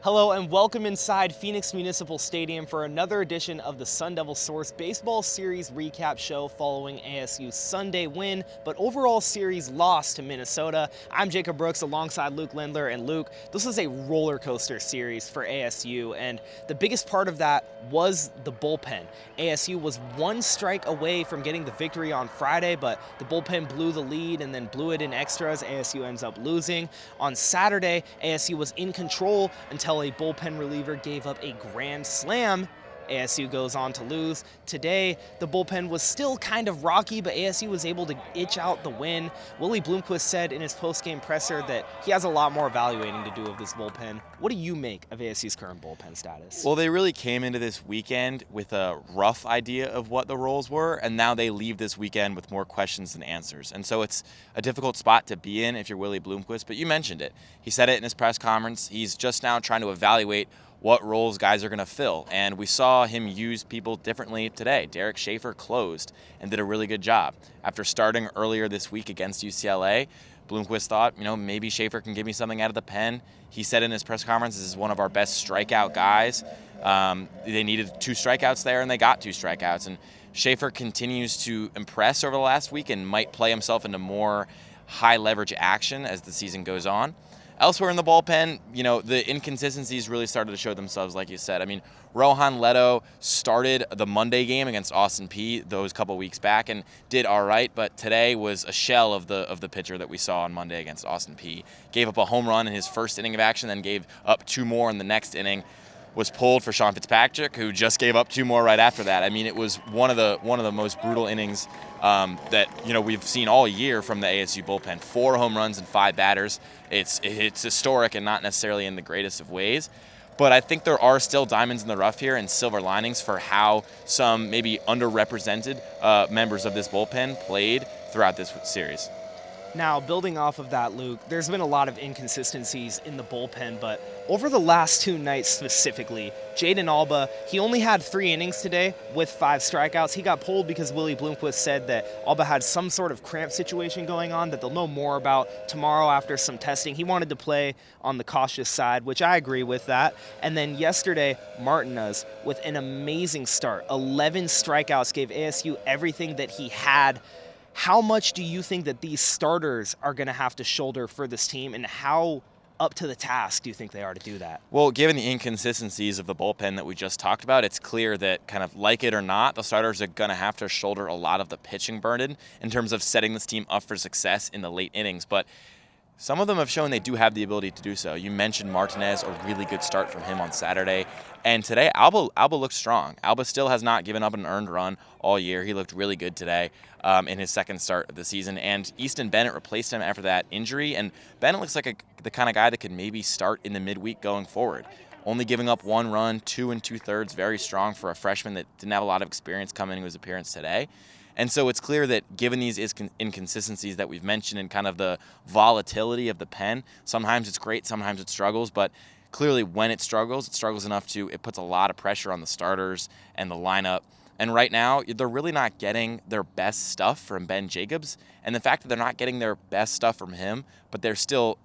Hello and welcome inside Phoenix Municipal Stadium for another edition of the SunDevilSource Baseball Series Recap show following ASU's Sunday win, but overall series loss to Minnesota. I'm Jacob Brooks alongside Luke Lindler, and Luke, this was a roller coaster series for ASU, and the biggest part of that was the bullpen. ASU was one strike away from getting the victory on Friday, but the bullpen blew the lead and then blew it in extras. ASU ends up losing. On Saturday, ASU was in control until a bullpen reliever gave up a grand slam. ASU goes on to lose. Today, the bullpen was still kind of rocky, but ASU was able to itch out the win. Willie Bloomquist said in his post-game presser that he has a lot more evaluating to do of this bullpen. What do you make of ASU's current bullpen status? Well, they really came into this weekend with a rough idea of what the roles were, and now they leave this weekend with more questions than answers. And so it's a difficult spot to be in if you're Willie Bloomquist, but you mentioned it. He said it in his press conference. He's just now trying to evaluate what roles guys are going to fill. And we saw him use people differently today. Derek Schaefer closed and did a really good job. After starting earlier this week against UCLA, Bloomquist thought, maybe Schaefer can give me something out of the pen. He said in his press conference, this is one of our best strikeout guys. They needed 2 strikeouts there, and they got 2 strikeouts. And Schaefer continues to impress over the last week and might play himself into more high-leverage action as the season goes on. Elsewhere in the bullpen, the inconsistencies really started to show themselves, like you said. Rohan Leto started the Monday game against Austin Peay those couple weeks back and did all right, but today was a shell of the pitcher that we saw on Monday against Austin Peay. Gave up a home run in his first inning of action, then gave up 2 more in the next inning. Was pulled for Sean Fitzpatrick, who just gave up 2 more right after that. It was one of the most brutal innings that we've seen all year from the ASU bullpen. 4 home runs and 5 batters. It's historic and not necessarily in the greatest of ways. But I think there are still diamonds in the rough here and silver linings for how some maybe underrepresented members of this bullpen played throughout this series. Now, building off of that, Luke, there's been a lot of inconsistencies in the bullpen, but over the last 2 nights specifically, Jaden Alba, he only had 3 innings today with 5 strikeouts. He got pulled because Willie Bloomquist said that Alba had some sort of cramp situation going on that they'll know more about tomorrow after some testing. He wanted to play on the cautious side, which I agree with that. And then yesterday, Martinez with an amazing start. 11 strikeouts, gave ASU everything that he had. How much do you think that these starters are going to have to shoulder for this team, and how up to the task do you think they are to do that? Well, given the inconsistencies of the bullpen that we just talked about, it's clear that, kind of like it or not, the starters are going to have to shoulder a lot of the pitching burden in terms of setting this team up for success in the late innings. But some of them have shown they do have the ability to do so. You mentioned Martinez, a really good start from him on Saturday. And today, Alba looks strong. Alba still has not given up an earned run all year. He looked really good today in his second start of the season. And Easton Bennett replaced him after that injury. And Bennett looks like the kind of guy that could maybe start in the midweek going forward. Only giving up 1 run, 2 2/3, very strong for a freshman that didn't have a lot of experience coming into his appearance today. And so it's clear that given these inconsistencies that we've mentioned and kind of the volatility of the pen, sometimes it's great, sometimes it struggles, but clearly when it struggles enough it puts a lot of pressure on the starters and the lineup. And right now, they're really not getting their best stuff from Ben Jacobs. And the fact that they're not getting their best stuff from him, but they're still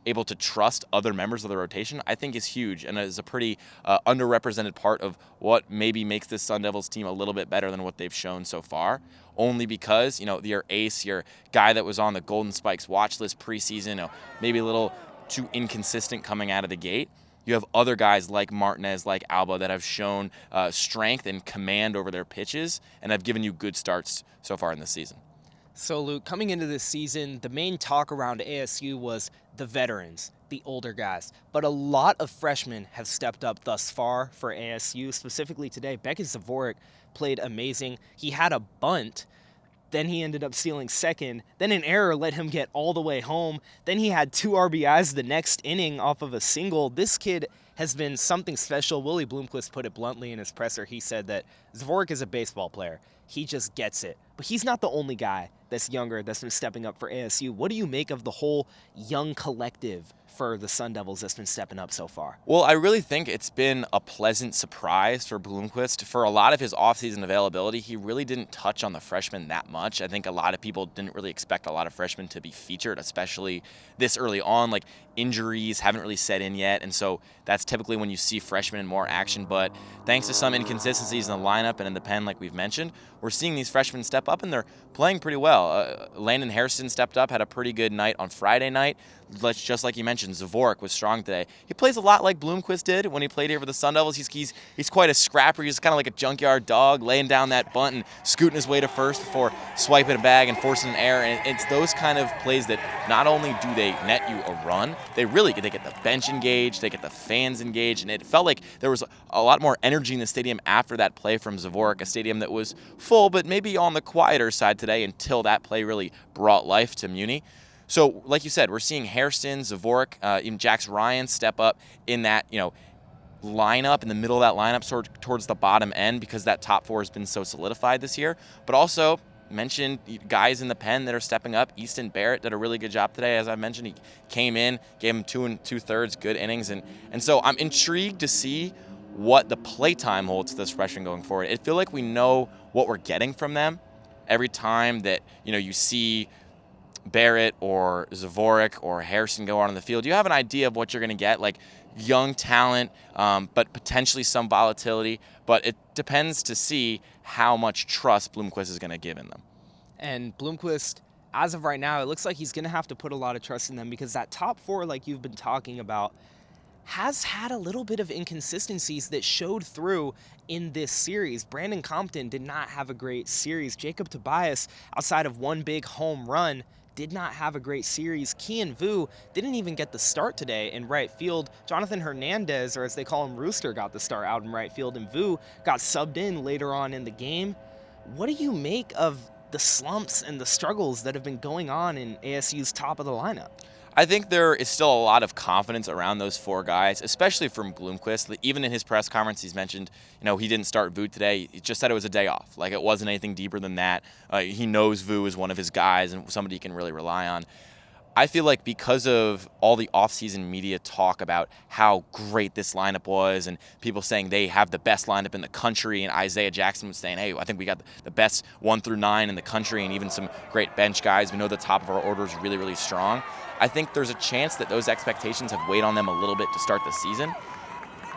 able to trust other members of the rotation, I think is huge and is a pretty underrepresented part of what maybe makes this Sun Devils team a little bit better than what they've shown so far. Only because, your ace, your guy that was on the Golden Spikes watch list preseason, maybe a little too inconsistent coming out of the gate. You have other guys like Martinez, like Alba, that have shown strength and command over their pitches and have given you good starts so far in this season. So, Luke, coming into this season, the main talk around ASU was the veterans, the older guys. But a lot of freshmen have stepped up thus far for ASU. Specifically today, Beckett Zavorik played amazing. He had a bunt. Then he ended up stealing second. Then an error let him get all the way home. Then he had 2 RBIs the next inning off of a single. This kid has been something special. Willie Bloomquist put it bluntly in his presser. He said that Zavorik is a baseball player. He just gets it. But he's not the only guy that's younger that's been stepping up for ASU. What do you make of the whole young collective for the Sun Devils that's been stepping up so far? Well, I really think it's been a pleasant surprise for Bloomquist. For a lot of his offseason availability, he really didn't touch on the freshmen that much. I think a lot of people didn't really expect a lot of freshmen to be featured, especially this early on. Like, injuries haven't really set in yet, and so that's typically when you see freshmen in more action. But thanks to some inconsistencies in the lineup and in the pen, like we've mentioned, we're seeing these freshmen step up, and they're playing pretty well. Landon Hairston stepped up, had a pretty good night on Friday night. Just like you mentioned, Zavorik was strong today. He plays a lot like Bloomquist did when he played here for the Sun Devils. He's quite a scrapper. He's kind of like a junkyard dog, laying down that bunt and scooting his way to first before swiping a bag and forcing an error. And it's those kind of plays that not only do they net you a run, they get the bench engaged, they get the fans engaged, and it felt like there was a lot more energy in the stadium after that play from Zavorik, a stadium that was full but maybe on the quieter side today until that play really brought life to Muni. So, like you said, we're seeing Hairston, Zavorik, even Jax Ryan step up in that, lineup, in the middle of that lineup, sort of towards the bottom end, because that top four has been so solidified this year. But also mentioned guys in the pen that are stepping up. Easton Barrett did a really good job today, as I mentioned. He came in, gave him 2 2/3 good innings, and so I'm intrigued to see what the play time holds for this freshman going forward. I feel like we know what we're getting from them every time that you see Barrett or Zavorik or Harrison go out on the field. You have an idea of what you're going to get, like young talent, but potentially some volatility. But it depends to see how much trust Bloomquist is going to give in them. And Bloomquist, as of right now, it looks like he's going to have to put a lot of trust in them, because that top four, like you've been talking about, has had a little bit of inconsistencies that showed through in this series. Brandon Compton did not have a great series. Jacob Tobias, outside of one big home run, did not have a great series. Kian Vu didn't even get the start today in right field. Jonathan Hernandez, or as they call him, Rooster, got the start out in right field, and Vu got subbed in later on in the game. What do you make of the slumps and the struggles that have been going on in ASU's top of the lineup? I think there is still a lot of confidence around those four guys, especially from Bloomquist. Even in his press conference, he's mentioned, he didn't start Vu today. He just said it was a day off. Like, it wasn't anything deeper than that. He knows Vu is one of his guys and somebody he can really rely on. I feel like because of all the offseason media talk about how great this lineup was, and people saying they have the best lineup in the country, and Isaiah Jackson was saying, hey, I think we got the best 1 through 9 in the country, and even some great bench guys. We know the top of our order is really, really strong. I think there's a chance that those expectations have weighed on them a little bit to start the season.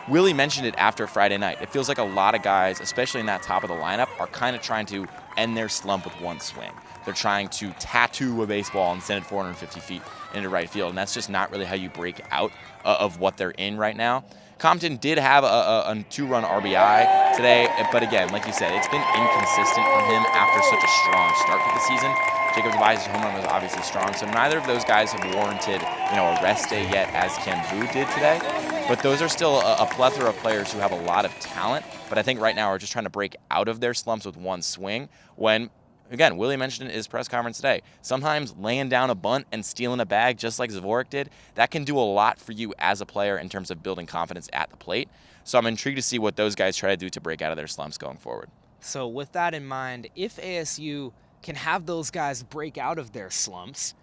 Willie mentioned it after Friday night. It feels like a lot of guys, especially in that top of the lineup, are kind of trying to end their slump with one swing. They're trying to tattoo a baseball and send it 450 feet into right field, and that's just not really how you break out of what they're in right now. Compton did have a 2-run RBI today, but again, like you said, it's been inconsistent from him after such a strong start to the season. Jacob Tobias' home run was obviously strong, so neither of those guys have warranted a rest day yet, as Ken Vu did today. But those are still a plethora of players who have a lot of talent, but I think right now are just trying to break out of their slumps with one swing when, again, Willie mentioned in his press conference today, sometimes laying down a bunt and stealing a bag just like Zavorik did, that can do a lot for you as a player in terms of building confidence at the plate. So I'm intrigued to see what those guys try to do to break out of their slumps going forward. So with that in mind, if ASU can have those guys break out of their slumps,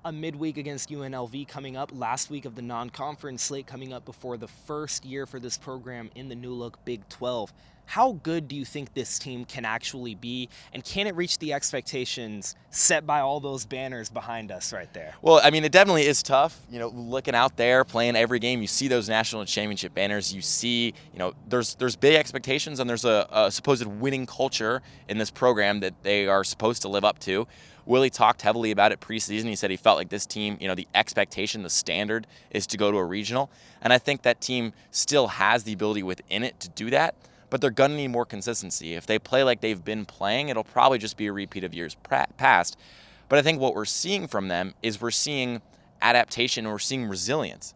a midweek against UNLV coming up, last week of the non-conference slate coming up before the first year for this program in the new-look Big 12. How good do you think this team can actually be, and can it reach the expectations set by all those banners behind us right there? Well, I mean, it definitely is tough. Looking out there, playing every game, you see those national championship banners. You see, there's big expectations, and there's a supposed winning culture in this program that they are supposed to live up to. Willie talked heavily about it preseason. He said he felt like this team, the expectation, the standard is to go to a regional. And I think that team still has the ability within it to do that, but they're going to need more consistency. If they play like they've been playing, it'll probably just be a repeat of years past. But I think what we're seeing from them is we're seeing adaptation, and we're seeing resilience.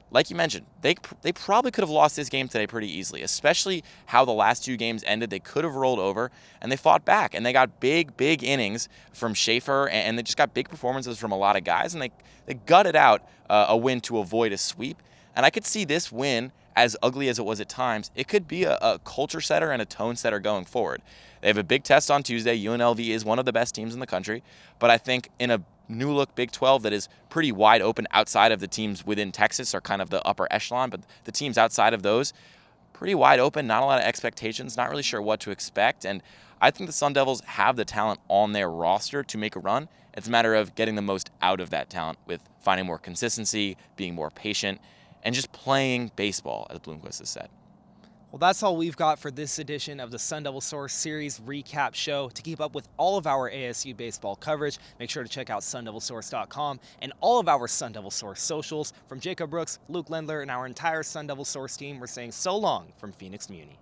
Like you mentioned, they probably could have lost this game today pretty easily, especially how the last 2 games ended. They could have rolled over, and they fought back, and they got big innings from Schaefer, and they just got big performances from a lot of guys, and they gutted out a win to avoid a sweep. And I could see this win as ugly as it was at times, it could be a culture setter and a tone setter going forward. They have a big test on Tuesday. UNLV is one of the best teams in the country, but I think in a new look Big 12 that is pretty wide open outside of the teams within Texas are kind of the upper echelon, but the teams outside of those, pretty wide open, not a lot of expectations, not really sure what to expect. And I think the Sun Devils have the talent on their roster to make a run. It's a matter of getting the most out of that talent with finding more consistency, being more patient, and just playing baseball, as Bloomquist has said. Well, that's all we've got for this edition of the SunDevilSource Series Recap Show. To keep up with all of our ASU baseball coverage, make sure to check out SunDevilSource.com and all of our SunDevilSource socials. From Jacob Brooks, Luke Lendler, and our entire SunDevilSource team, we're saying so long from Phoenix Muni.